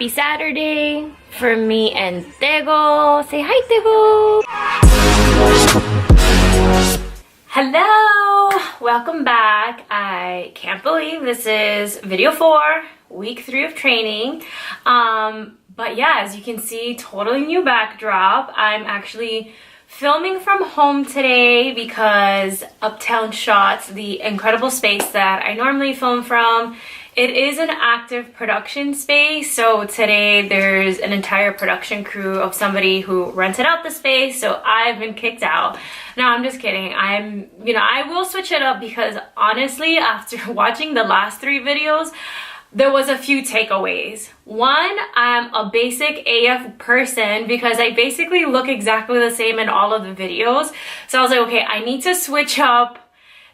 Happy Saturday for me and Diggle. Say hi, Diggle. Hello, welcome back. I can't believe this is video 4, week 3 of training. But yeah, as you can see, totally new backdrop. I'm actually filming from home today because Uptown Shots, the incredible space that I normally film from, it is an active production space. So today there's an entire production crew of somebody who rented out the space. So I've been kicked out. No, I'm just kidding. I will switch it up because honestly, after watching the last 3 videos, there was a few takeaways. One, I'm a basic AF person because I basically look exactly the same in all of the videos. So I was like, okay, I need to switch up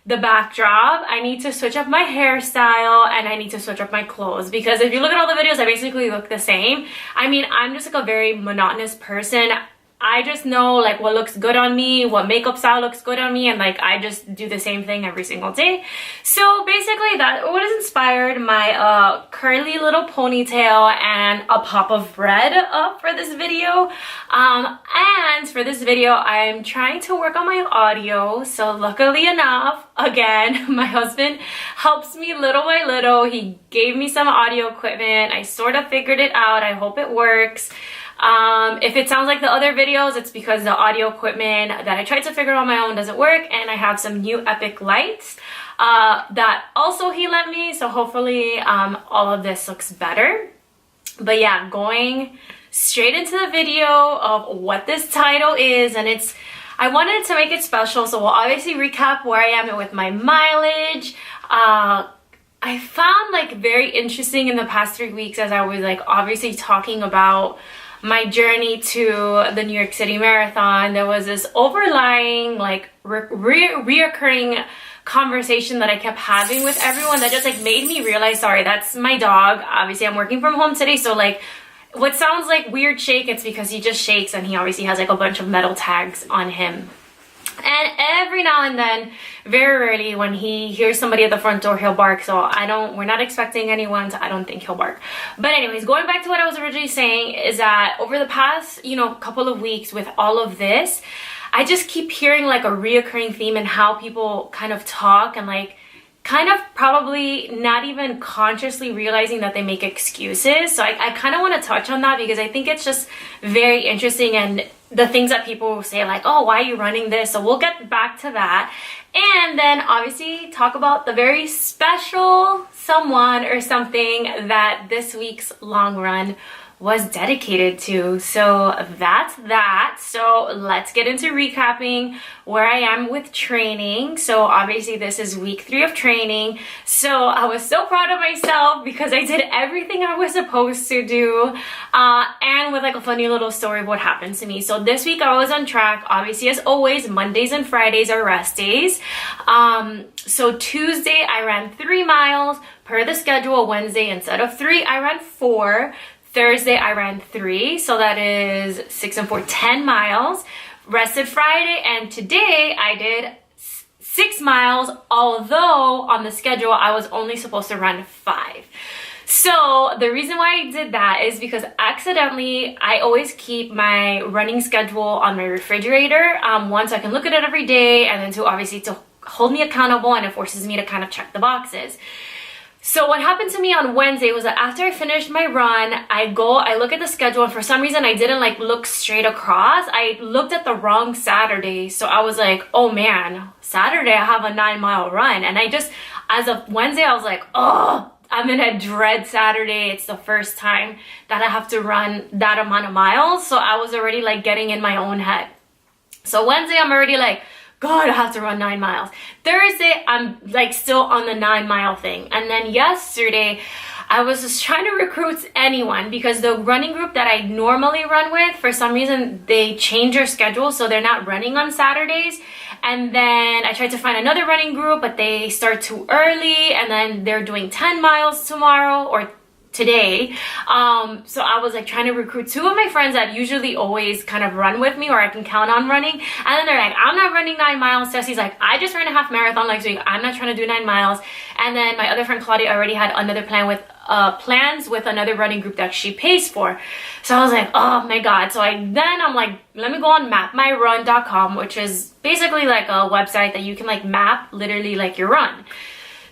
the backdrop, I need to switch up my hairstyle, and I need to switch up my clothes, because if you look at all the videos, I basically look the same. I mean, I'm just like a very monotonous person. I just know like what looks good on me, what makeup style looks good on me, and like I just do the same thing every single day. So basically that what has inspired my curly little ponytail and a pop of red up for this video. And for this video I'm trying to work on my audio. So luckily enough, again, my husband helps me little by little. He gave me some audio equipment. I sort of figured it out. I hope it works. If it sounds like the other videos, it's because the audio equipment that I tried to figure out on my own doesn't work, and I have some new epic lights that also he lent me, so hopefully all of this looks better. But yeah, going straight into the video of what this title is, and I wanted to make it special, so we'll obviously recap where I am with my mileage. I found like very interesting in the past 3 weeks, as I was like obviously talking about my journey to the New York City Marathon, there was this overlying like reoccurring conversation that I kept having with everyone that just like made me realize, sorry, that's my dog. Obviously I'm working from home today, so like what sounds like weird shake, it's because he just shakes, and he obviously has like a bunch of metal tags on him. And every now and then, very rarely, when he hears somebody at the front door, he'll bark. So we're not expecting anyone, so I don't think he'll bark. But anyways, going back to what I was originally saying is that over the past, couple of weeks with all of this, I just keep hearing like a reoccurring theme in how people kind of talk, and like kind of probably not even consciously realizing that they make excuses. So I kind of want to touch on that because I think it's just very interesting, and the things that people say like, oh, why are you running this? So we'll get back to that. And then obviously talk about the very special someone or something that this week's long run was dedicated to. So that's that. So let's get into recapping where I am with training. So obviously this is week 3 of training. So I was so proud of myself because I did everything I was supposed to do, and with like a funny little story of what happened to me. So this week I was on track. Obviously, as always, Mondays and Fridays are rest days. So Tuesday I ran 3 miles per the schedule. Wednesday, instead of 3, I ran 4. Thursday I ran 3, so that is 6 and 4, 10 miles. Rested Friday, and today I did 6 miles, although on the schedule I was only supposed to run 5. So the reason why I did that is because accidentally I always keep my running schedule on my refrigerator. One, so I can look at it every day, and then 2, obviously to hold me accountable, and it forces me to kind of check the boxes. So what happened to me on Wednesday was that after I finished my run, I look at the schedule, and for some reason I didn't like look straight across. I looked at the wrong Saturday. So I was like, oh man, Saturday I have a 9-mile run. And I just, as of Wednesday, I was like, oh, I'm gonna dread Saturday. It's the first time that I have to run that amount of miles. So I was already like getting in my own head. So Wednesday I'm already like, God, I have to run 9 miles. Thursday, I'm like still on the 9-mile thing. And then yesterday, I was just trying to recruit anyone because the running group that I normally run with, for some reason, they change their schedule, so they're not running on Saturdays. And then I tried to find another running group, but they start too early, and then they're doing 10 miles tomorrow, or today. So I was like trying to recruit two of my friends that usually always kind of run with me, or I can count on running. And then they're like, I'm not running 9 miles. Ceci's like, I just ran a half marathon last week. I'm not trying to do 9 miles. And then my other friend Claudia already had another plans with another running group that she pays for. So I was like, oh my God. So I'm like, let me go on mapmyrun.com, which is basically like a website that you can like map literally like your run.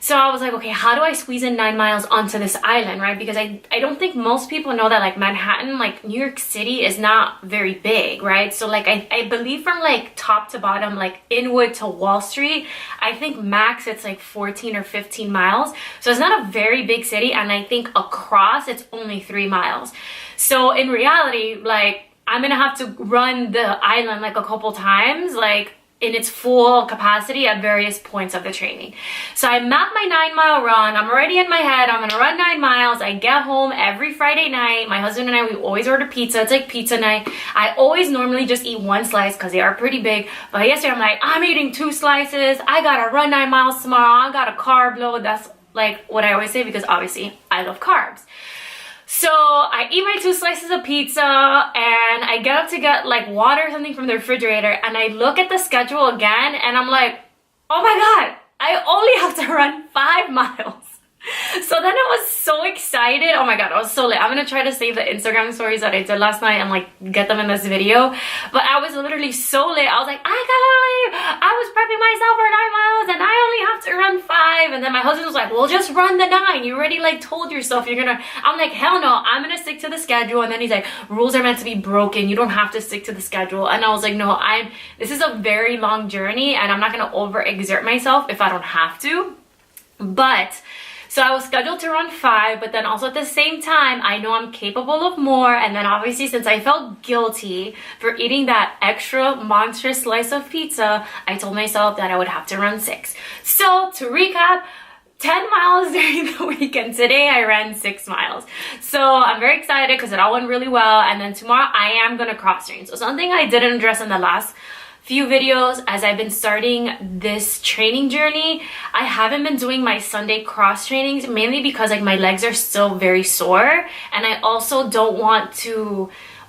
So I was like, okay, how do I squeeze in 9 miles onto this island, right? Because I don't think most people know that like Manhattan, like New York City is not very big, right? So like I believe from like top to bottom, like Inwood to Wall Street, I think max it's like 14 or 15 miles. So it's not a very big city. And I think across it's only 3 miles. So in reality, like I'm gonna have to run the island like a couple times, like in its full capacity at various points of the training. So I mapped my 9 mile run. I'm already in my head. I'm gonna run 9 miles. I get home every Friday night. My husband and I, we always order pizza. It's like pizza night. I always normally just eat 1 slice because they are pretty big. But yesterday I'm like, I'm eating 2 slices. I gotta run 9 miles tomorrow. I got a carb load. That's like what I always say because obviously I love carbs. So I eat my 2 slices of pizza and I get up to get like water or something from the refrigerator, and I look at the schedule again and I'm like, oh my God, I only have to run 5 miles. So then I was so excited. Oh my God, I was so lit. I'm gonna try to save the Instagram stories that I did last night and like get them in this video. But I was literally so lit. I was like, I can't believe I was prepping myself for 9 miles and I only have to run 5. And then my husband was like, well, just run the 9. You already like told yourself you're gonna. I'm like, hell no, I'm gonna stick to the schedule. And then he's like, rules are meant to be broken. You don't have to stick to the schedule. And I was like, no, this is a very long journey and I'm not gonna overexert myself if I don't have to. But so I was scheduled to run 5, but then also at the same time, I know I'm capable of more. And then obviously, since I felt guilty for eating that extra monstrous slice of pizza, I told myself that I would have to run 6. So to recap, 10 miles during the weekend. Today I ran 6 miles. So I'm very excited because it all went really well. And then tomorrow I am going to cross train. So something I didn't address in the last few videos as I've been starting this training journey, I haven't been doing my Sunday cross trainings mainly because like my legs are still very sore, and I also don't want to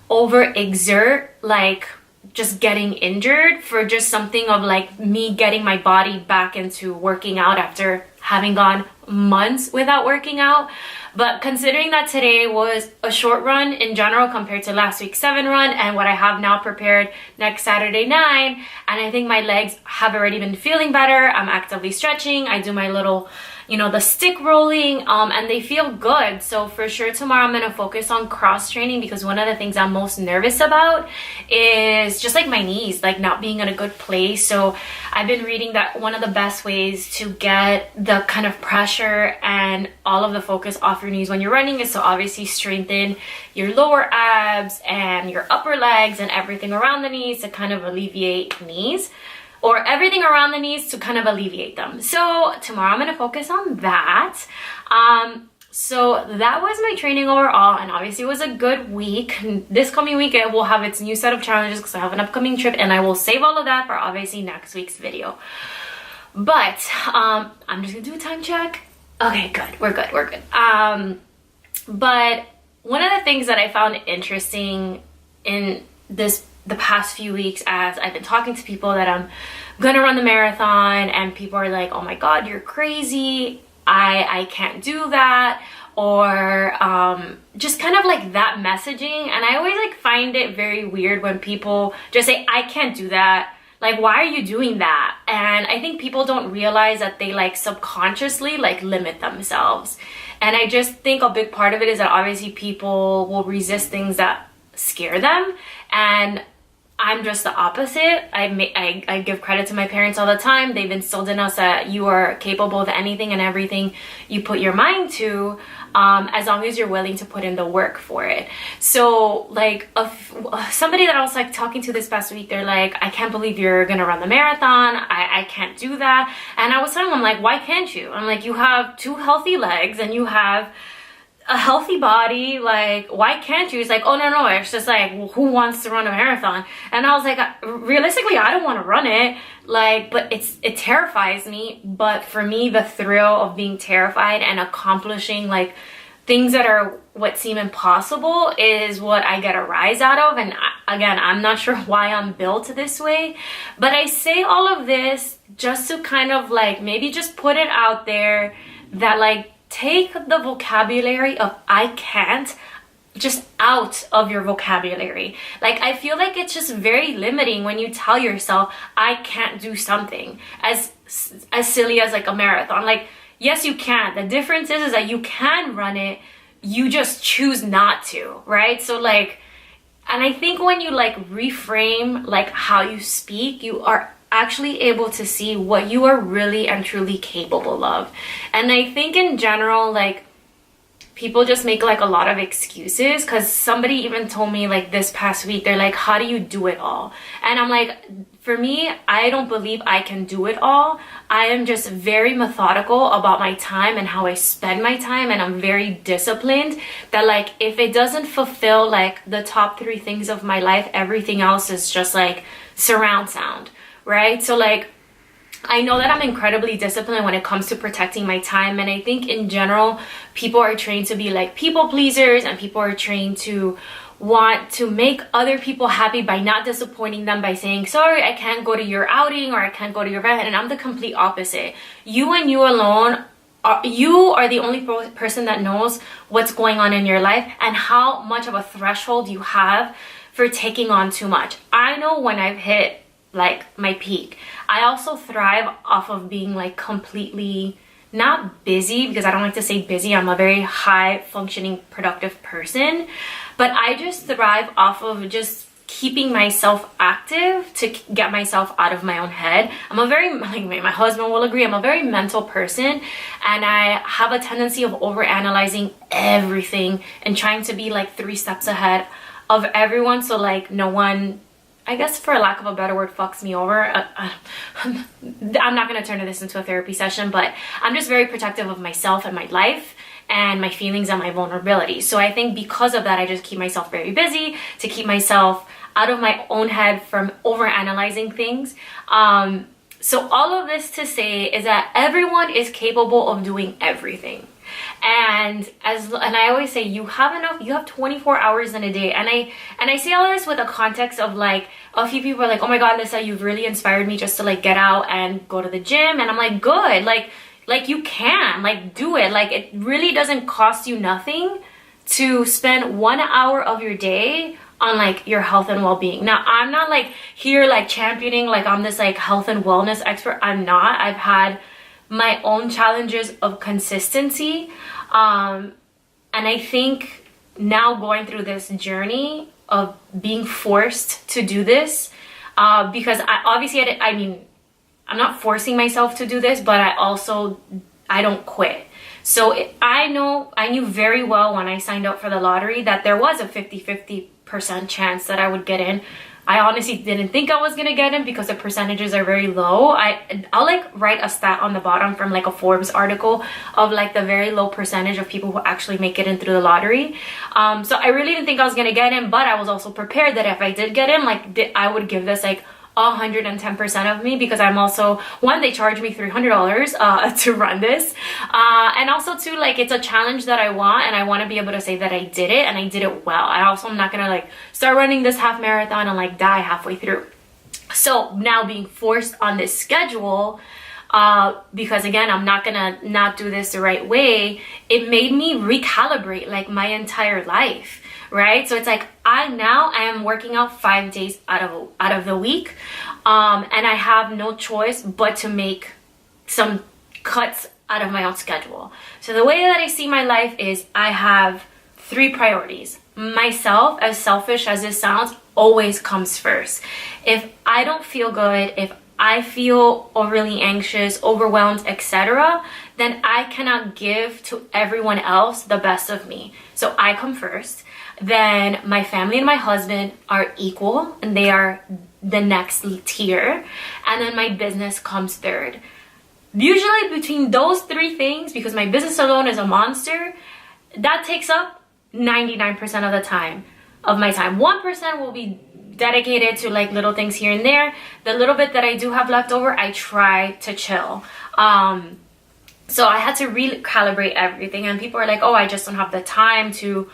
overexert like just getting injured for just something of like me getting my body back into working out after having gone months without working out. But considering that today was a short run in general compared to last week's 7 run and what I have now prepared next Saturday 9, and I think my legs have already been feeling better. I'm actively stretching. I do my little, the stick rolling, and they feel good. So for sure tomorrow I'm going to focus on cross training because one of the things I'm most nervous about is just like my knees, like not being in a good place. So I've been reading that one of the best ways to get the kind of pressure and all of the focus off your knees when you're running is to obviously strengthen your lower abs and your upper legs and everything around the knees to kind of alleviate knees, or everything around the knees to kind of alleviate them. So tomorrow I'm going to focus on that. So that was my training overall, and obviously it was a good week. This coming week it will have its new set of challenges because I have an upcoming trip, and I will save all of that for obviously next week's video. But I'm just gonna do a time check. Okay, good. We're good. But one of the things that I found interesting in the past few weeks as I've been talking to people that I'm gonna run the marathon, and people are like, oh my God, you're crazy. I can't do that, or just kind of like that messaging. And I always like find it very weird when people just say, I can't do that. Like, why are you doing that? And I think people don't realize that they like subconsciously like limit themselves. And I just think a big part of it is that obviously people will resist things that scare them, and I'm just the opposite. I give credit to my parents all the time. They've instilled in us that you are capable of anything and everything you put your mind to, as long as you're willing to put in the work for it. So like somebody that I was like talking to this past week, they're like, I can't believe you're gonna run the marathon. I can't do that. And I was telling them, like, why can't you? I'm like, you have 2 healthy legs and you have a healthy body, like, why can't you? He's like, oh no, it's just like, well, who wants to run a marathon? And I was like, realistically, I don't want to run it, like, but it terrifies me. But for me, the thrill of being terrified and accomplishing like things that are what seem impossible is what I get a rise out of. And again, I'm not sure why I'm built this way, but I say all of this just to kind of like maybe just put it out there that like take the vocabulary of I can't just out of your vocabulary. Like I feel like it's just very limiting when you tell yourself I can't do something as silly as like a marathon. Like yes, you can. The difference is that you can run it, you just choose not to, right? So like, and I think when you like reframe like how you speak, you are actually able to see what you are really and truly capable of. And I think in general, like people just make like a lot of excuses, because somebody even told me like this past week, they're like, how do you do it all? And I'm like, for me, I don't believe I can do it all. I am just very methodical about my time and how I spend my time, and I'm very disciplined that like if it doesn't fulfill like the top 3 things of my life, everything else is just like surround sound, right? So like I know that I'm incredibly disciplined when it comes to protecting my time. And I think in general, people are trained to be like people pleasers, and people are trained to want to make other people happy by not disappointing them, by saying, sorry, I can't go to your outing, or I can't go to your event. And I'm the complete opposite. You and you alone, you are the only person that knows what's going on in your life and how much of a threshold you have for taking on too much. I know when I've hit like my peak. I also thrive off of being like completely not busy, because I don't like to say busy. I'm a very high functioning productive person, but I just thrive off of just keeping myself active to get myself out of my own head. I'm a very, like my husband will agree, I'm a very mental person, and I have a tendency of overanalyzing everything and trying to be like 3 steps ahead of everyone, so like no one, I guess for lack of a better word, fucks me over. I'm not going to turn this into a therapy session, but I'm just very protective of myself and my life and my feelings and my vulnerability. So I think because of that, I just keep myself very busy to keep myself out of my own head from overanalyzing things. So all of this to say is that everyone is capable of doing everything. And I always say you have 24 hours in a day, and I say all this with a context of like a few people are like, oh my god, Lisa, you've really inspired me just to like get out and go to the gym. And I'm like, good, like you can like do it. Like it really doesn't cost you nothing to spend 1 hour of your day on like your health and well-being. Now I'm not like here like championing like I'm this like health and wellness expert. I'm not. I've had my own challenges of consistency, and I think now going through this journey of being forced to do this, because I mean I'm not forcing myself to do this, but I don't quit. So I knew very well when I signed up for the lottery that there was a 50% chance that I would get in. I honestly didn't think I was gonna get in because the percentages are very low. I'll like write a stat on the bottom from like a Forbes article of like the very low percentage of people who actually make it in through the lottery. So I really didn't think I was gonna get in, but I was also prepared that if I did get in, like I would give this like 110% of me, because I'm also, one, they charge me $300 to run this, and also two, like it's a challenge that I want, and I want to be able to say that I did it and I did it well. I also am not gonna like start running this half marathon and like die halfway through. So now being forced on this schedule, because again I'm not gonna not do this the right way, it made me recalibrate like my entire life. Right? So it's like I am working out 5 days out of the week, and I have no choice but to make some cuts out of my own schedule. So the way that I see my life is I have 3 priorities. Myself, as selfish as this sounds, always comes first. If I don't feel good, if I feel overly anxious, overwhelmed, etc., then I cannot give to everyone else the best of me. So I come first. Then my family and my husband are equal, and they are the next tier. And then my business comes third. Usually between those 3 things, because my business alone is a monster, that takes up 99% of the time of my time. 1% will be dedicated to like little things here and there. The little bit that I do have left over, I try to chill. So I had to recalibrate everything, and people are like, oh, I just don't have the time to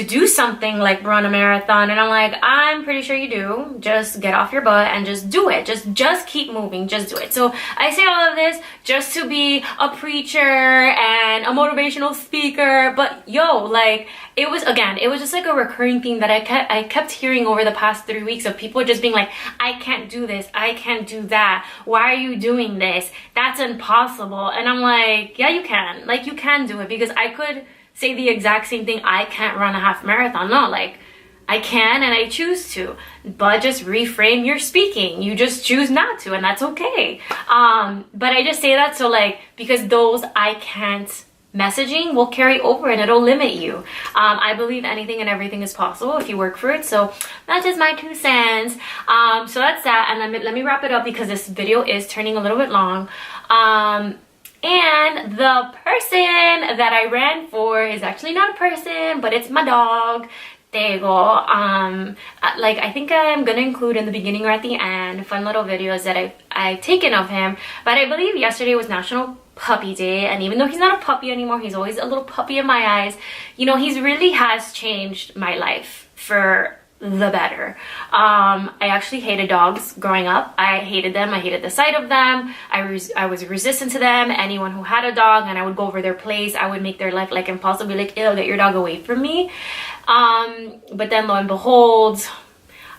do something like run a marathon. And I'm like, I'm pretty sure you do. Just get off your butt and just do it. Just keep moving, just do it. So I say all of this just to be a preacher and a motivational speaker, but yo, like, it was just like a recurring theme that I kept hearing over the past 3 weeks of people just being like, I can't do this, I can't do that, why are you doing this, that's impossible. And I'm like, yeah, you can. Like, you can do it, because I could say the exact same thing, I can't run a half marathon. No, like, I can and I choose to, but just reframe your speaking. You just choose not to, and that's okay. But I just say that so, like, because those I can't messaging will carry over and it'll limit you. I believe anything and everything is possible if you work for it. So that's just my 2 cents. So that's that, and let me wrap it up because this video is turning a little bit long. And the person that I ran for is actually not a person, but it's my dog, Diggle. Like, I think I'm gonna include in the beginning or at the end fun little videos that I've taken of him. But I believe yesterday was National Puppy Day, and even though he's not a puppy anymore, he's always a little puppy in my eyes. You know, he's really has changed my life for the better. I actually hated dogs growing up. I hated them. I hated the sight of them. I was resistant to them. Anyone who had a dog, and I would go over their place, I would make their life like impossible, be like, ew, get your dog away from me. But then lo and behold,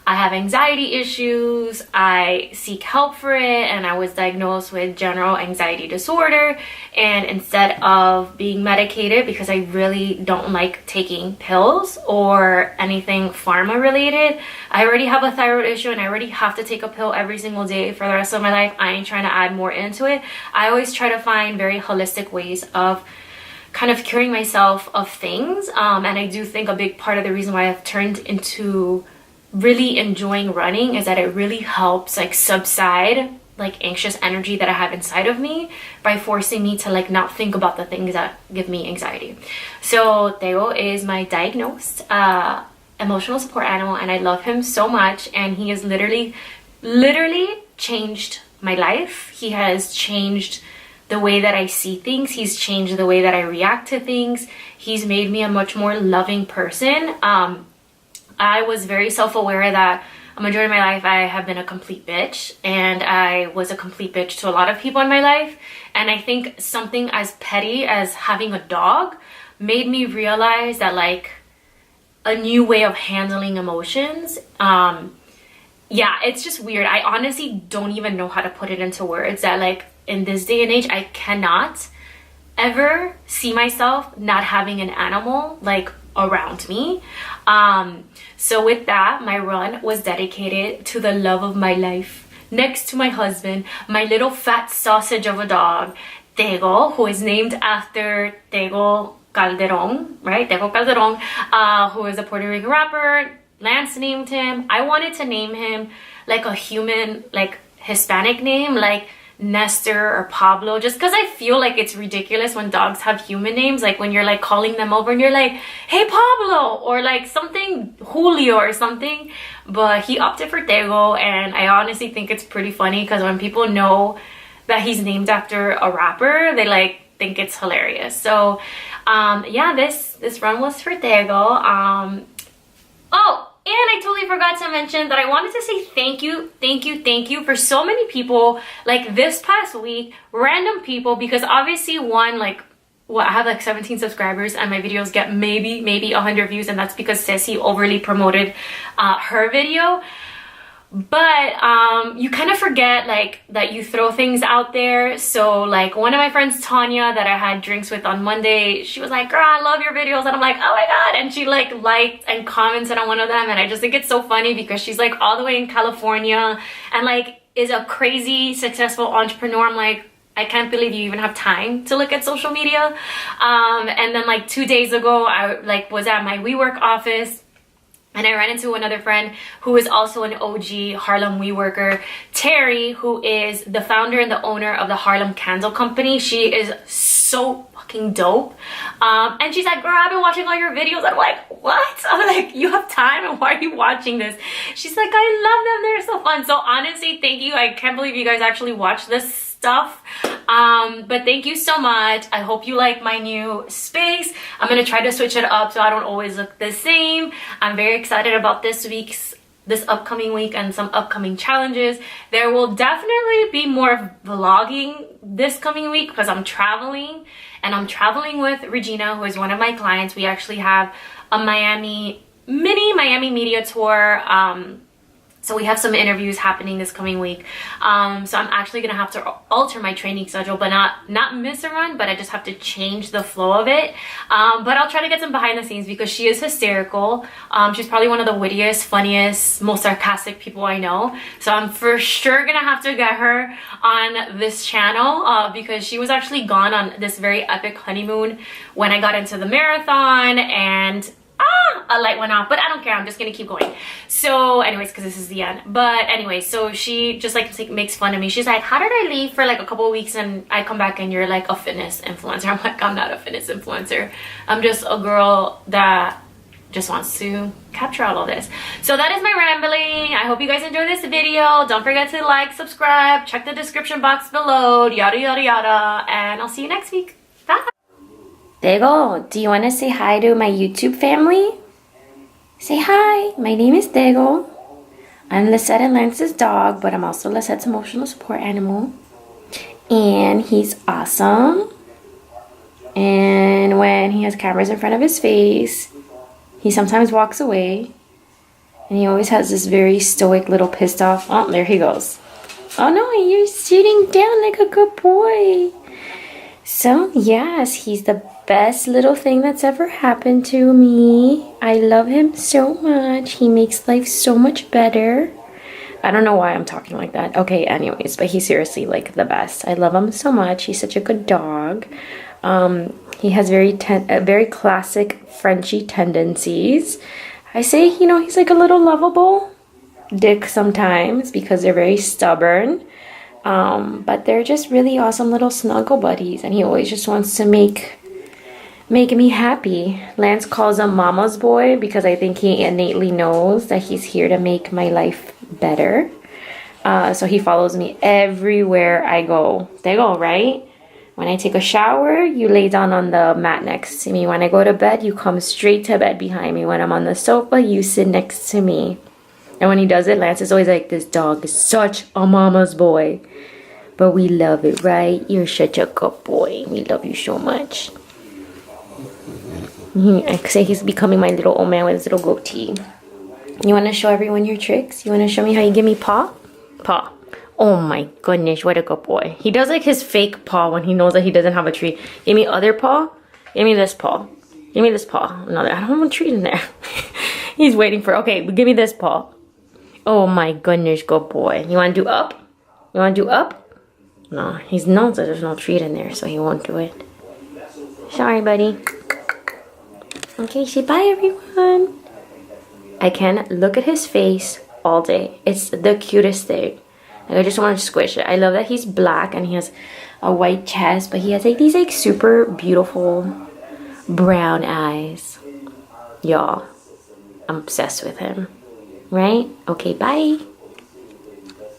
I have anxiety issues. I seek help for it, and I was diagnosed with general anxiety disorder. And instead of being medicated, because I really don't like taking pills or anything pharma related, I already have a thyroid issue and I already have to take a pill every single day for the rest of my life. I ain't trying to add more into it. I always try to find very holistic ways of kind of curing myself of things. And I do think a big part of the reason why I've turned into really enjoying running is that it really helps like subside like anxious energy that I have inside of me by forcing me to like not think about the things that give me anxiety. So Theo is my diagnosed emotional support animal, and I love him so much, and he has literally changed my life. He has changed the way that I see things. He's changed the way that I react to things. He's made me a much more loving person. I was very self-aware that a majority of my life I have been a complete bitch, and I was a complete bitch to a lot of people in my life. And I think something as petty as having a dog made me realize that like a new way of handling emotions. Yeah, it's just weird. I honestly don't even know how to put it into words that like in this day and age I cannot ever see myself not having an animal like around me. So with that, my run was dedicated to the love of my life, next to my husband, my little fat sausage of a dog, Diggle, who is named after Diggle Calderon, right? Diggle Calderon, who is a Puerto Rican rapper. Lance named him. I wanted to name him like a human, like Hispanic name, like Nestor or Pablo, just because I feel like it's ridiculous when dogs have human names, like when you're like calling them over and you're like, hey Pablo, or like something Julio or something. But he opted for Tego, and I honestly think it's pretty funny because when people know that he's named after a rapper, they like think it's hilarious. So yeah, this run was for Tego. Oh, and I totally forgot to mention that I wanted to say thank you for so many people like this past week, random people, because obviously one, like, well, I have like 17 subscribers and my videos get maybe 100 views, and that's because Ceci overly promoted her video. But you kind of forget like that you throw things out there. So like one of my friends, Tanya, that I had drinks with on Monday, she was like, girl, I love your videos. And I'm like, oh my god. And she like liked and commented on one of them, and I just think it's so funny because she's like all the way in California and like is a crazy successful entrepreneur. I'm like, I can't believe you even have time to look at social media. And then like 2 days ago, I like was at my WeWork office, and I ran into another friend who is also an OG Harlem WeWorker, Terry, who is the founder and the owner of the Harlem Candle Company. She is so fucking dope. And she's like, girl, I've been watching all your videos. I'm like, what? I'm like, you have time and why are you watching this? She's like, I love them. They're so fun. So honestly, thank you. I can't believe you guys actually watched this stuff. But thank you so much. I hope you like my new space. I'm gonna try to switch it up so I don't always look the same. I'm very excited about this upcoming week and some upcoming challenges. There will definitely be more vlogging this coming week because I'm traveling, and I'm traveling with Regina, who is one of my clients. We actually have a mini Miami media tour. So we have some interviews happening this coming week. So I'm actually gonna have to alter my training schedule, but not miss a run, but I just have to change the flow of it. But I'll try to get some behind the scenes because she is hysterical. She's probably one of the wittiest, funniest, most sarcastic people I know. So I'm for sure gonna have to get her on this channel because she was actually gone on this very epic honeymoon when I got into the marathon, and a light went off, but I don't care. I'm just gonna keep going. So anyways, because this is the end. But anyway, so she just like makes fun of me. She's like, how did I leave for like a couple of weeks and I come back and you're like a fitness influencer? I'm like, I'm not a fitness influencer. I'm just a girl that just wants to capture all of this. So that is my rambling. I hope you guys enjoyed this video. Don't forget to like, subscribe, check the description box below, yada yada yada, and I'll see you next week. Bye. Diggle, do you want to say hi to my YouTube family? Say hi, my name is Diggle. I'm Lisette and Lance's dog, but I'm also Lisette's emotional support animal. And he's awesome. And when he has cameras in front of his face, he sometimes walks away. And he always has this very stoic little pissed off. Oh, there he goes. Oh no, you're sitting down like a good boy. So yes, he's the best little thing that's ever happened to me. I love him so much. He makes life so much better. I don't know why I'm talking like that. Okay, anyways, but he's seriously like the best. I love him so much. He's such a good dog. He has very classic Frenchy tendencies. I say, you know, he's like a little lovable dick sometimes because they're very stubborn. But they're just really awesome little snuggle buddies, and he always just wants to make me happy. Lance calls him Mama's boy because I think he innately knows that he's here to make my life better. So he follows me everywhere I go. They go, right? When I take a shower, you lay down on the mat next to me. When I go to bed, you come straight to bed behind me. When I'm on the sofa, you sit next to me. And when he does it, Lance is always like, this dog is such a mama's boy. But we love it, right? You're such a good boy. We love you so much. I say he's becoming my little old man with his little goatee. You want to show everyone your tricks? You want to show me how you give me paw? Paw. Oh my goodness, what a good boy. He does like his fake paw when he knows that he doesn't have a treat. Give me other paw. Give me this paw. Give me this paw. Another. I don't have a treat in there. He's waiting for, okay, give me this paw. Oh my goodness, good boy. You want to do up? You want to do up? No, he knows that there's no treat in there, so he won't do it. Sorry, buddy. Okay, say bye, everyone. I can look at his face all day. It's the cutest thing. Like, I just want to squish it. I love that he's black and he has a white chest, but he has like these like super beautiful brown eyes. Y'all, I'm obsessed with him. Right? Okay, bye.